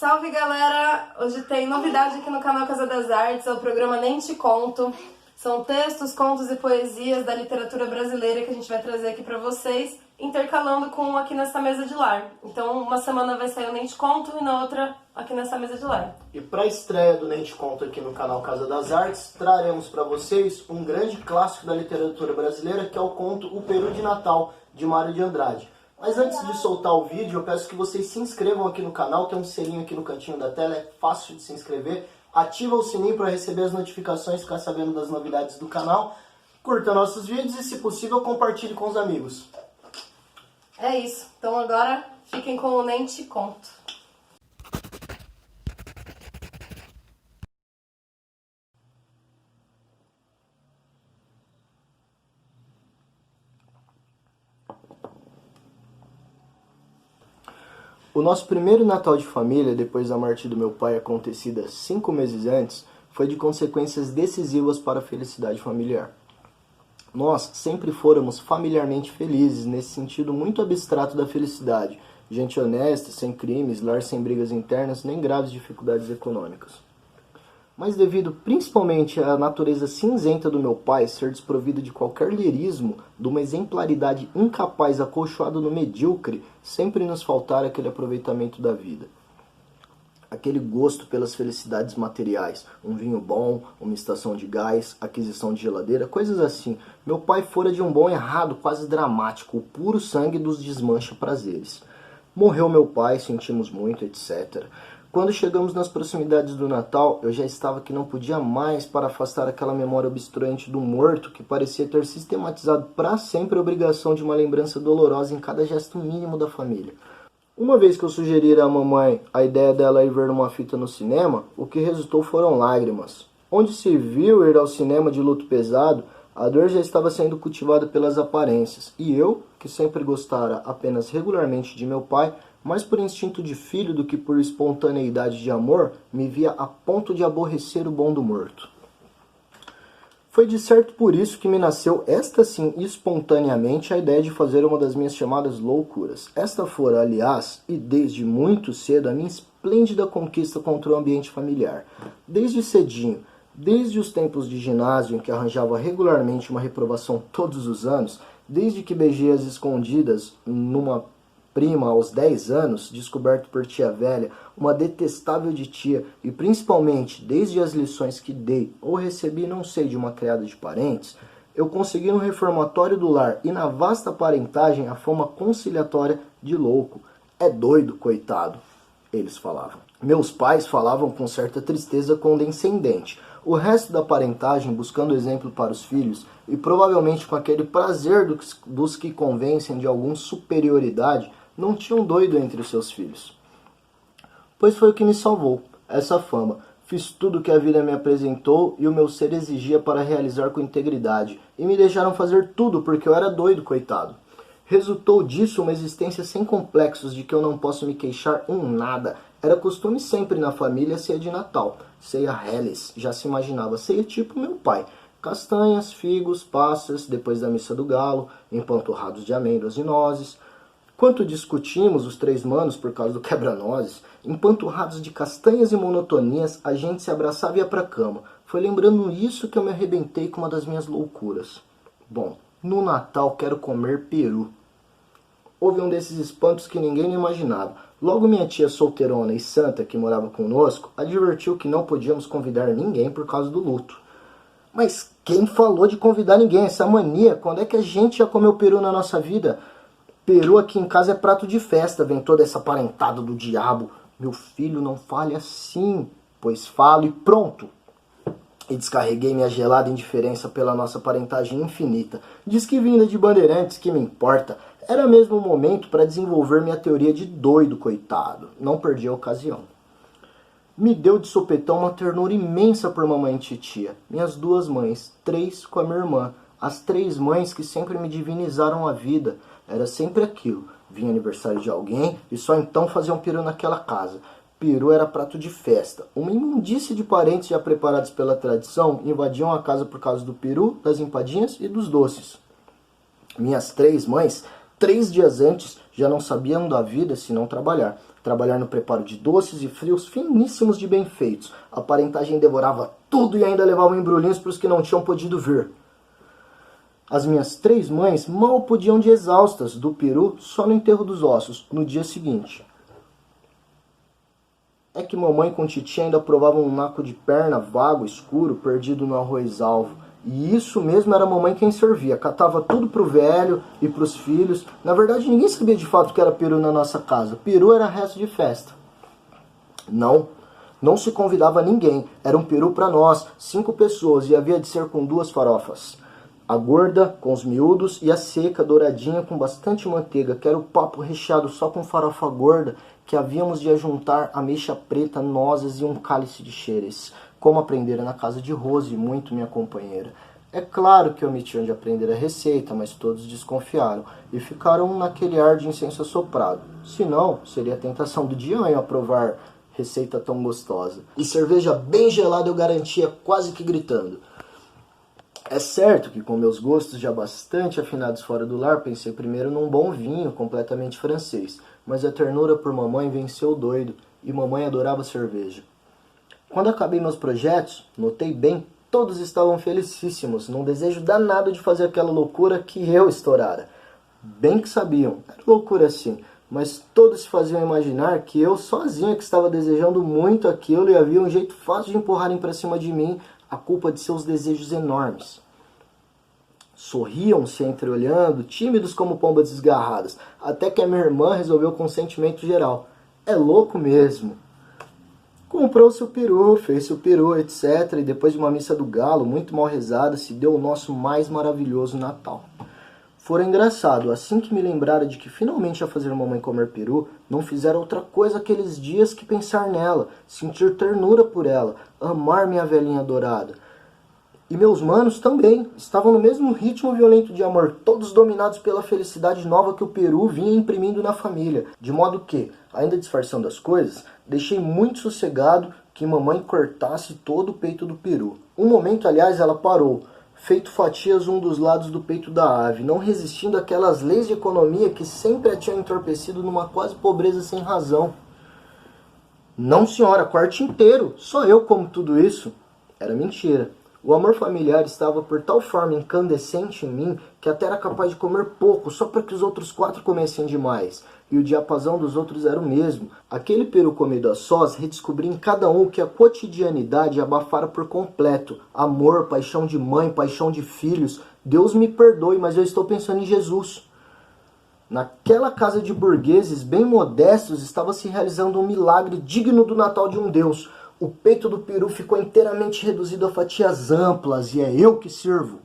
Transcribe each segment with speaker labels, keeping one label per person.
Speaker 1: Salve galera! Hoje tem novidade aqui no canal Casa das Artes, é o programa Nem Te Conto. São textos, contos e poesias da literatura brasileira que a gente vai trazer aqui pra vocês, intercalando com aqui nessa mesa de lar. Então uma semana vai sair o Nem Te Conto e na outra aqui nessa mesa de lar.
Speaker 2: E para a estreia do Nem Te Conto aqui no canal Casa das Artes, traremos para vocês um grande clássico da literatura brasileira, que é o conto O Peru de Natal, de Mário de Andrade. Mas antes de soltar o vídeo, eu peço que vocês se inscrevam aqui no canal, tem um selinho aqui no cantinho da tela, é fácil de se inscrever. Ativa o sininho para receber as notificações, ficar sabendo das novidades do canal. Curta nossos vídeos e, se possível, compartilhe com os amigos.
Speaker 1: É isso, então agora fiquem com o Nem Te Conto.
Speaker 2: O nosso primeiro Natal de família, depois da morte do meu pai acontecida 5 meses antes, foi de consequências decisivas para a felicidade familiar. Nós sempre fôramos familiarmente felizes, nesse sentido muito abstrato da felicidade. Gente honesta, sem crimes, lar sem brigas internas, nem graves dificuldades econômicas. Mas devido principalmente à natureza cinzenta do meu pai ser desprovido de qualquer lirismo, de uma exemplaridade incapaz acolchoada no medíocre, sempre nos faltara aquele aproveitamento da vida. Aquele gosto pelas felicidades materiais, um vinho bom, uma estação de gás, aquisição de geladeira, coisas assim. Meu pai fora de um bom errado quase dramático, o puro sangue dos desmancha-prazeres. Morreu meu pai, sentimos muito, etc. Quando chegamos nas proximidades do Natal, eu já estava que não podia mais para afastar aquela memória obstruente do morto que parecia ter sistematizado para sempre a obrigação de uma lembrança dolorosa em cada gesto mínimo da família. Uma vez que eu sugeri à mamãe a ideia dela ir ver uma fita no cinema, o que resultou foram lágrimas. Onde se viu ir ao cinema de luto pesado, a dor já estava sendo cultivada pelas aparências, e eu, que sempre gostara apenas regularmente de meu pai, mais por instinto de filho do que por espontaneidade de amor, me via a ponto de aborrecer o bom do morto. Foi de certo por isso que me nasceu, esta sim espontaneamente, a ideia de fazer uma das minhas chamadas loucuras. Esta fora, aliás, e desde muito cedo, a minha esplêndida conquista contra o ambiente familiar. Desde cedinho, desde os tempos de ginásio em que arranjava regularmente uma reprovação todos os anos, desde que beijei as escondidas numa prima aos 10 anos, descoberto por tia velha, uma detestável de tia, e principalmente desde as lições que dei ou recebi não sei de uma criada de parentes, eu consegui no reformatório do lar e na vasta parentagem a fama conciliatória de louco. É doido, coitado, eles falavam. Meus pais falavam com certa tristeza condescendente. O resto da parentagem, buscando exemplo para os filhos, e provavelmente com aquele prazer dos que convencem de alguma superioridade, não tinha um doido entre os seus filhos. Pois foi o que me salvou, essa fama. Fiz tudo o que a vida me apresentou e o meu ser exigia para realizar com integridade. E me deixaram fazer tudo porque eu era doido, coitado. Resultou disso uma existência sem complexos de que eu não posso me queixar em nada. Era costume sempre na família ceia de Natal. Ceia Helles, já se imaginava. Ceia tipo meu pai. Castanhas, figos, passas, depois da missa do galo, empanturrados de amêndoas e nozes. Quanto discutimos, os 3 manos, por causa do quebra-nozes, empanturrados de castanhas e monotonias, a gente se abraçava e ia pra cama. Foi lembrando isso que eu me arrebentei com uma das minhas loucuras. Bom, no Natal quero comer peru. Houve um desses espantos que ninguém imaginava. Logo minha tia solteirona e santa, que morava conosco, advertiu que não podíamos convidar ninguém por causa do luto. Mas quem falou de convidar ninguém? Essa mania, quando é que a gente já comeu peru na nossa vida? Peru aqui em casa é prato de festa, vem toda essa parentada do diabo. Meu filho, não fale assim, pois falo e pronto. E descarreguei minha gelada indiferença pela nossa parentagem infinita. Diz que vinda de Bandeirantes, que me importa. Era mesmo o momento para desenvolver minha teoria de doido, coitado. Não perdi a ocasião. Me deu de sopetão uma ternura imensa por mamãe e titia. Minhas 2 mães, 3 com a minha irmã. As 3 mães que sempre me divinizaram a vida. Era sempre aquilo. Vinha aniversário de alguém e só então faziam peru naquela casa. Peru era prato de festa. Uma imundície de parentes já preparados pela tradição invadiam a casa por causa do peru, das empadinhas e dos doces. Minhas 3 mães 3 dias antes já não sabiam da vida se não trabalhar. Trabalhar no preparo de doces e frios finíssimos de bem feitos. A parentagem devorava tudo e ainda levava embrulhinhos para os que não tinham podido vir. As minhas 3 mães mal podiam de exaustas do peru só no enterro dos ossos, no dia seguinte. É que mamãe com titia ainda provavam um naco de perna vago, escuro, perdido no arroz-alvo. E isso mesmo era a mamãe quem servia. Catava tudo pro velho e pros filhos. Na verdade, ninguém sabia de fato que era peru na nossa casa. Peru era resto de festa. Não se convidava ninguém. Era um peru para nós, 5 pessoas, e havia de ser com 2 farofas. A gorda, com os miúdos, e a seca, douradinha, com bastante manteiga, que era o papo recheado só com farofa gorda, que havíamos de ajuntar ameixa preta, nozes e um cálice de xeres, como aprendera na casa de Rose, muito minha companheira. É claro que omiti onde aprender a receita, mas todos desconfiaram, e ficaram naquele ar de incenso assoprado. Senão, seria a tentação do Dianho a provar receita tão gostosa. E cerveja bem gelada eu garantia, quase que gritando. É certo que com meus gostos já bastante afinados fora do lar, pensei primeiro num bom vinho completamente francês, mas a ternura por mamãe venceu o doido, e mamãe adorava cerveja. Quando acabei meus projetos, notei bem, todos estavam felicíssimos, num desejo danado de fazer aquela loucura que eu estourara. Bem que sabiam, era loucura sim, mas todos se faziam imaginar que eu sozinho que estava desejando muito aquilo e havia um jeito fácil de empurrarem para cima de mim a culpa de seus desejos enormes. Sorriam se entreolhando, tímidos como pombas desgarradas, até que a minha irmã resolveu com sentimento geral. É louco mesmo. Comprou-se o peru, fez-se o peru, etc. E depois de uma missa do galo, muito mal rezada, se deu o nosso mais maravilhoso Natal. Fora engraçado, assim que me lembrara de que finalmente ia fazer mamãe comer peru, não fizeram outra coisa aqueles dias que pensar nela, sentir ternura por ela, amar minha velhinha adorada. E meus manos também, estavam no mesmo ritmo violento de amor, todos dominados pela felicidade nova que o peru vinha imprimindo na família. De modo que, ainda disfarçando as coisas, deixei muito sossegado que mamãe cortasse todo o peito do peru. Um momento, aliás, ela parou, feito fatias um dos lados do peito da ave, não resistindo àquelas leis de economia que sempre a tinham entorpecido numa quase pobreza sem razão. Não, senhora, corte inteiro, só eu como tudo isso. Era mentira. O amor familiar estava por tal forma incandescente em mim que até era capaz de comer pouco só para que os outros 4 comessem demais. E o diapasão dos outros era o mesmo. Aquele peru comido a sós redescobri em cada um que a cotidianidade abafara por completo. Amor, paixão de mãe, paixão de filhos. Deus me perdoe, mas eu estou pensando em Jesus. Naquela casa de burgueses bem modestos estava se realizando um milagre digno do Natal de um Deus. O peito do peru ficou inteiramente reduzido a fatias amplas e é eu que sirvo.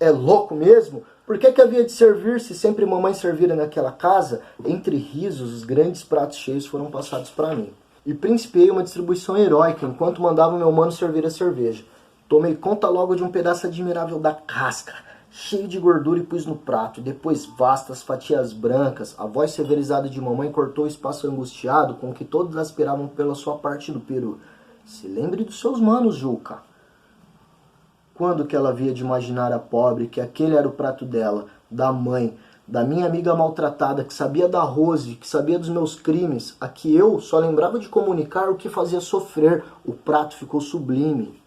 Speaker 2: É louco mesmo? Por que havia de servir se sempre mamãe servira naquela casa? Entre risos, os grandes pratos cheios foram passados para mim. E principiei uma distribuição heróica enquanto mandava meu mano servir a cerveja. Tomei conta logo de um pedaço admirável da casca, cheio de gordura e pus no prato. Depois vastas fatias brancas. A voz severizada de mamãe cortou o espaço angustiado com que todos aspiravam pela sua parte do peru. Se lembre dos seus manos, Juca. Quando que ela havia de imaginar a pobre que aquele era o prato dela, da mãe, da minha amiga maltratada, que sabia da Rose, que sabia dos meus crimes, a que eu só lembrava de comunicar o que fazia sofrer. O prato ficou sublime.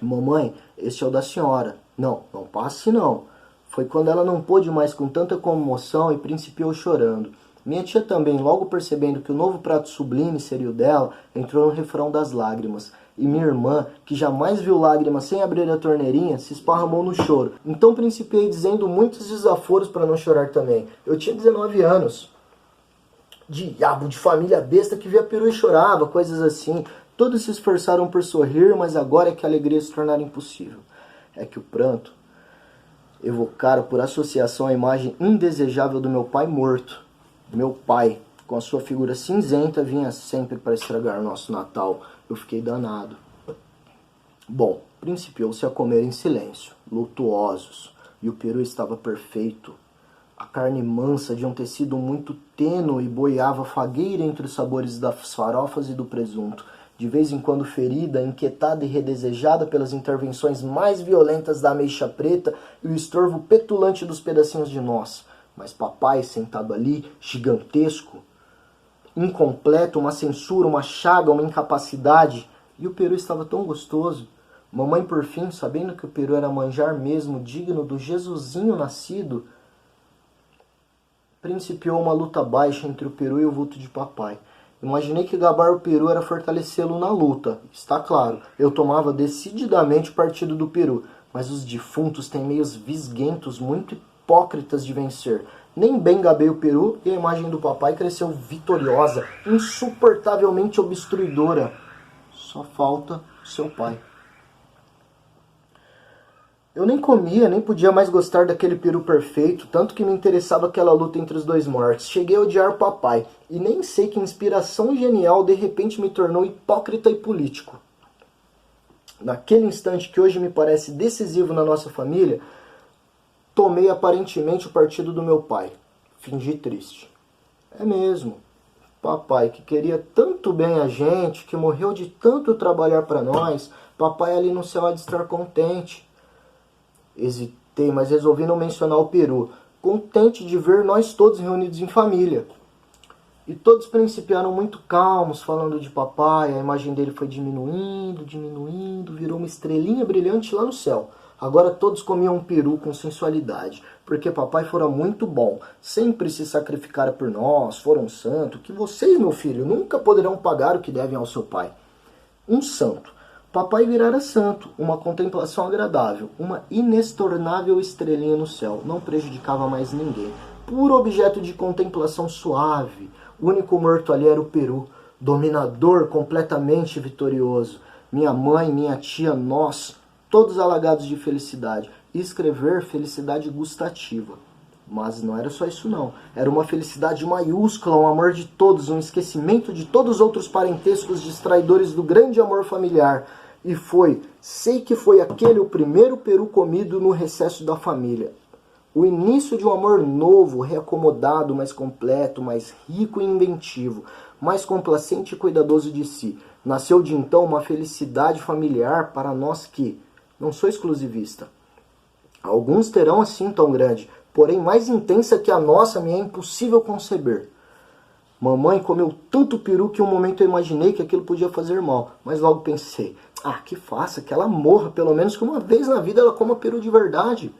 Speaker 2: Mamãe, esse é o da senhora. Não passe não. Foi quando ela não pôde mais com tanta comoção e principiou chorando. Minha tia também, logo percebendo que o novo prato sublime seria o dela, entrou no refrão das lágrimas. E minha irmã, que jamais viu lágrimas sem abrir a torneirinha, se esparramou no choro. Então principiei dizendo muitos desaforos para não chorar também. Eu tinha 19 anos. Diabo de família besta que via peru e chorava, coisas assim. Todos se esforçaram por sorrir, mas agora é que a alegria se tornara impossível. É que o pranto evocara por associação a imagem indesejável do meu pai morto. Meu pai, com a sua figura cinzenta, vinha sempre para estragar o nosso Natal. Eu fiquei danado. Bom, principiou-se a comer em silêncio, lutuosos, e o peru estava perfeito. A carne mansa de um tecido muito tênue boiava fagueira entre os sabores das farofas e do presunto. De vez em quando ferida, inquietada e redesejada pelas intervenções mais violentas da ameixa preta e o estorvo petulante dos pedacinhos de noz. Mas papai sentado ali, gigantesco, incompleto, uma censura, uma chaga, uma incapacidade. E o peru estava tão gostoso. Mamãe, por fim, sabendo que o peru era manjar mesmo, digno do Jesusinho nascido, principiou uma luta baixa entre o peru e o vulto de papai. Imaginei que gabar o peru era fortalecê-lo na luta. Está claro, eu tomava decididamente o partido do peru, mas os defuntos têm meios visguentos muito hipócritas de vencer. Nem bem gabei o peru e a imagem do papai cresceu vitoriosa, insuportavelmente obstruidora. Só falta seu pai. Eu nem comia, nem podia mais gostar daquele peru perfeito, tanto que me interessava aquela luta entre os dois mortos. Cheguei a odiar o papai, e nem sei que inspiração genial de repente me tornou hipócrita e político. Naquele instante que hoje me parece decisivo na nossa família, tomei aparentemente o partido do meu pai. Fingi triste. É mesmo. Papai que queria tanto bem a gente, que morreu de tanto trabalhar para nós, papai ali no céu há de estar contente. Hesitei, mas resolvi não mencionar o peru, contente de ver nós todos reunidos em família. E todos principiaram muito calmos, falando de papai, a imagem dele foi diminuindo, virou uma estrelinha brilhante lá no céu. Agora todos comiam um peru com sensualidade, porque papai fora muito bom, sempre se sacrificara por nós, fora um santo, que vocês, meu filho, nunca poderão pagar o que devem ao seu pai. Um santo. Papai virara santo, uma contemplação agradável, uma inestornável estrelinha no céu, não prejudicava mais ninguém. Puro objeto de contemplação suave. O único morto ali era o peru, dominador, completamente vitorioso. Minha mãe, minha tia, nós, todos alagados de felicidade. E escrever felicidade gustativa. Mas não era só isso não. Era uma felicidade maiúscula, um amor de todos, um esquecimento de todos os outros parentescos distraidores do grande amor familiar. E sei que foi aquele o primeiro peru comido no recesso da família. O início de um amor novo, reacomodado, mais completo, mais rico e inventivo, mais complacente e cuidadoso de si. Nasceu de então uma felicidade familiar para nós que, não sou exclusivista, alguns terão assim tão grande, porém mais intensa que a nossa me é impossível conceber. Mamãe comeu tanto peru que um momento eu imaginei que aquilo podia fazer mal, mas logo pensei, que faça, que ela morra, pelo menos que uma vez na vida ela coma peru de verdade.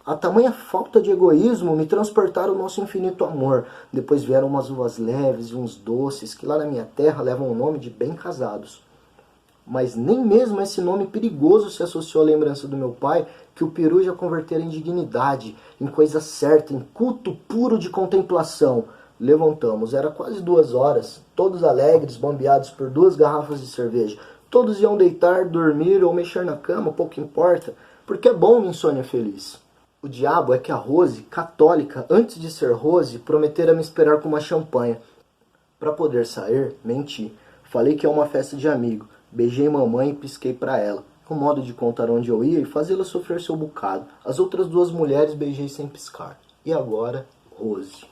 Speaker 2: A tamanha falta de egoísmo me transportaram o nosso infinito amor. Depois vieram umas uvas leves e uns doces que lá na minha terra levam o nome de bem casados. Mas nem mesmo esse nome perigoso se associou à lembrança do meu pai, que o peru já convertera em dignidade, em coisa certa, em culto puro de contemplação. Levantamos, era quase 2 horas, todos alegres, bombeados por 2 garrafas de cerveja. Todos iam deitar, dormir ou mexer na cama, pouco importa, porque é bom uma insônia feliz. O diabo é que a Rose, católica, antes de ser Rose, prometera me esperar com uma champanhe. Para poder sair, menti. Falei que é uma festa de amigo. Beijei mamãe e pisquei para ela. Um modo de contar onde eu ia e fazê-la sofrer seu bocado. As outras 2 mulheres beijei sem piscar. E agora, Rose.